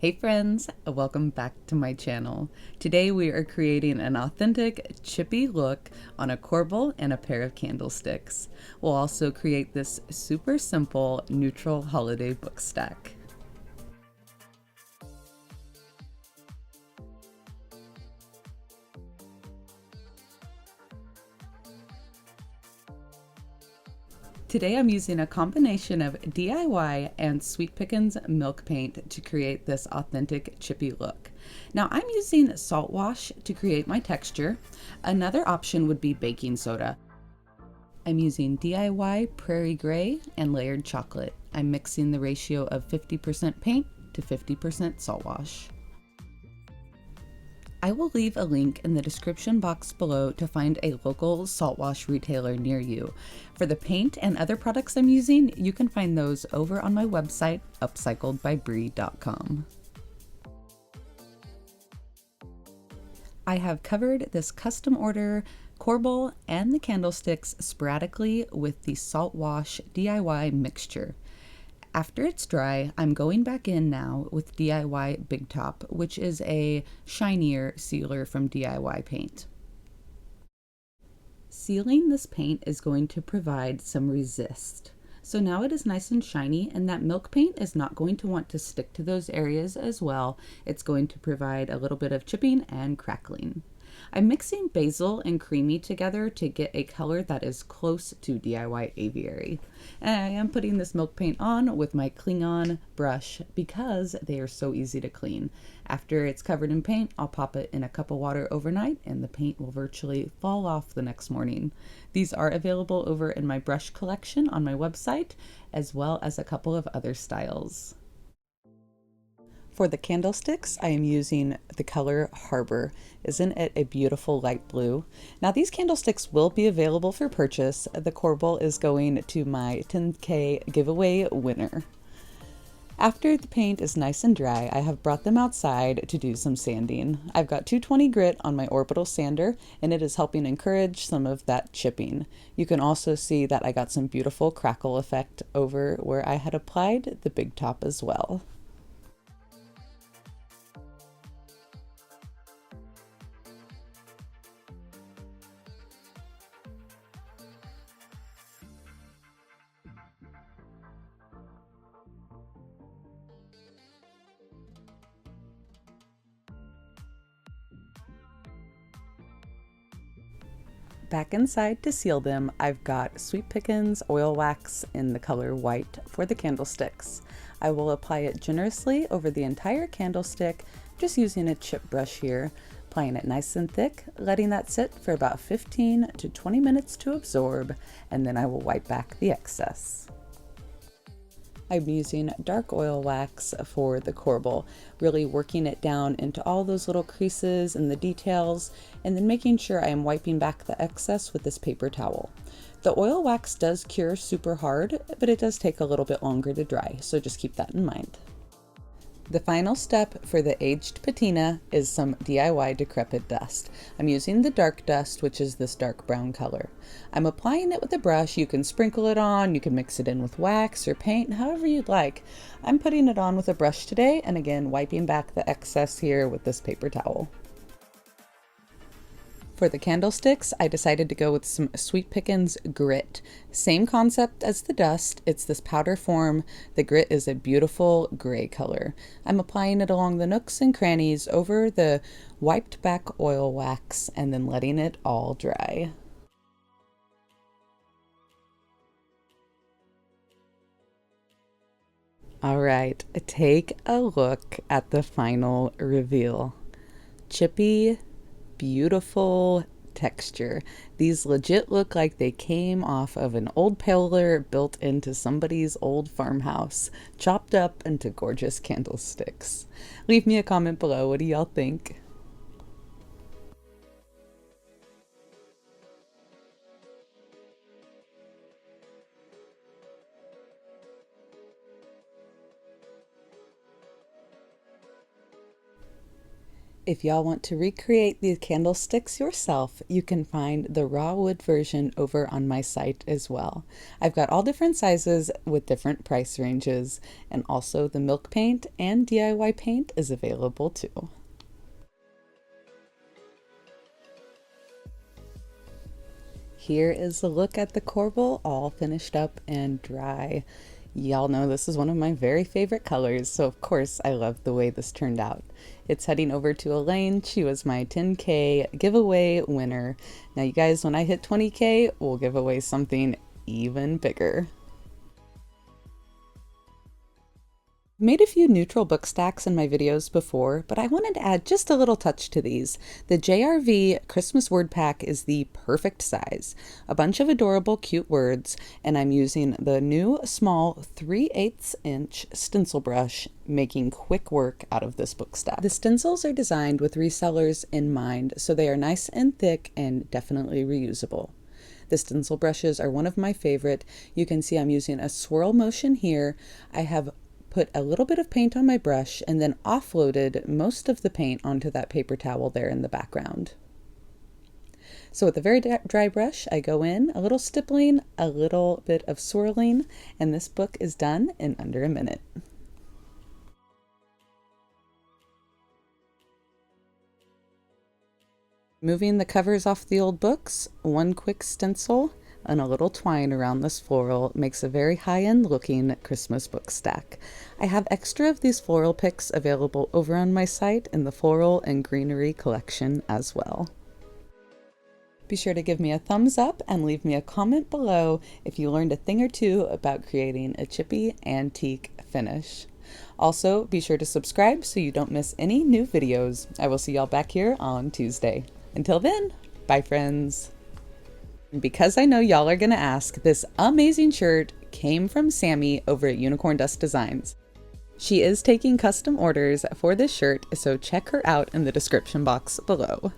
Hey friends, welcome back to my channel. Today we are creating an authentic chippy look on a corbel and a pair of candlesticks. We'll also create this super simple neutral holiday book stack. Today I'm using a combination of DIY and Sweet Pickins milk paint to create this authentic chippy look. Now I'm using Saltwash to create my texture. Another option would be baking soda. I'm using DIY Prairie Gray and layered chocolate. I'm mixing the ratio of 50% paint to 50% Saltwash. I will leave a link in the description box below to find a local Saltwash retailer near you. For the paint and other products I'm using, you can find those over on my website, upcycledbybri.com. I have covered this custom order corbel and the candlesticks sporadically with the Saltwash DIY mixture. After it's dry, I'm going back in now with DIY Big Top, which is a shinier sealer from DIY Paint. Sealing this paint is going to provide some resist. So now it is nice and shiny, and that milk paint is not going to want to stick to those areas as well. It's going to provide a little bit of chipping and crackling. I'm mixing basil and creamy together to get a color that is close to DIY Aviary. And I am putting this milk paint on with my Klingon brush because they are so easy to clean. After it's covered in paint, I'll pop it in a cup of water overnight and the paint will virtually fall off the next morning. These are available over in my brush collection on my website, as well as a couple of other styles. For the candlesticks, I am using the color Harbor. Isn't it a beautiful light blue? Now these candlesticks will be available for purchase. The corbel is going to my 10K giveaway winner. After the paint is nice and dry, I have brought them outside to do some sanding. I've got 220 grit on my orbital sander, and it is helping encourage some of that chipping. You can also see that I got some beautiful crackle effect over where I had applied the Big Top as well. Back inside to seal them, I've got Sweet Pickins oil wax in the color white for the candlesticks. I will apply it generously over the entire candlestick, just using a chip brush here, applying it nice and thick, letting that sit for about 15 to 20 minutes to absorb, and then I will wipe back the excess. I'm using dark oil wax for the corbel, really working it down into all those little creases and the details, and then making sure I am wiping back the excess with this paper towel. The oil wax does cure super hard, but it does take a little bit longer to dry, so just keep that in mind. The final step for the aged patina is some DIY decrepit dust. I'm using the dark dust, which is this dark brown color. I'm applying it with a brush. You can sprinkle it on, you can mix it in with wax or paint, however you'd like. I'm putting it on with a brush today, and again, wiping back the excess here with this paper towel. For the candlesticks, I decided to go with some Sweet Pickins grit. Same concept as the dust, it's this powder form. The grit is a beautiful gray color. I'm applying it along the nooks and crannies over the wiped back oil wax and then letting it all dry. All right, take a look at the final reveal. Chippy, beautiful texture. These legit look like they came off of an old pillar built into somebody's old farmhouse, chopped up into gorgeous candlesticks. Leave me a comment below. What do y'all think? If y'all want to recreate these candlesticks yourself, you can find the raw wood version over on my site as well. I've got all different sizes with different price ranges, and also the milk paint and DIY paint is available too. Here is a look at the corbel, all finished up and dry. Y'all know this is one of my very favorite colors, so of course I love the way this turned out. It's heading over to Elaine. She was my 10K giveaway winner. Now you guys, when I hit 20K, we'll give away something even bigger. Made a few neutral book stacks in my videos before, but I wanted to add just a little touch to these. The JRV Christmas word pack is the perfect size. A bunch of adorable cute words, and I'm using the new small 3/8 inch stencil brush, making quick work out of this book stack. The stencils are designed with resellers in mind, so they are nice and thick and definitely reusable. The stencil brushes are one of my favorite. You can see I'm using a swirl motion here. I have put a little bit of paint on my brush and then offloaded most of the paint onto that paper towel there in the background. So with a very dry brush, I go in, a little stippling, a little bit of swirling, and this book is done in under a minute. Moving the covers off the old books, one quick stencil, and a little twine around this floral makes a very high-end looking Christmas book stack. I have extra of these floral picks available over on my site in the floral and greenery collection as well. Be sure to give me a thumbs up and leave me a comment below if you learned a thing or two about creating a chippy antique finish. Also, be sure to subscribe so you don't miss any new videos. I will see y'all back here on Tuesday. Until then, bye friends. Because I know y'all are gonna ask, this amazing shirt came from Sammy over at Unicorn Dust Designs. She is taking custom orders for this shirt, so check her out in the description box below.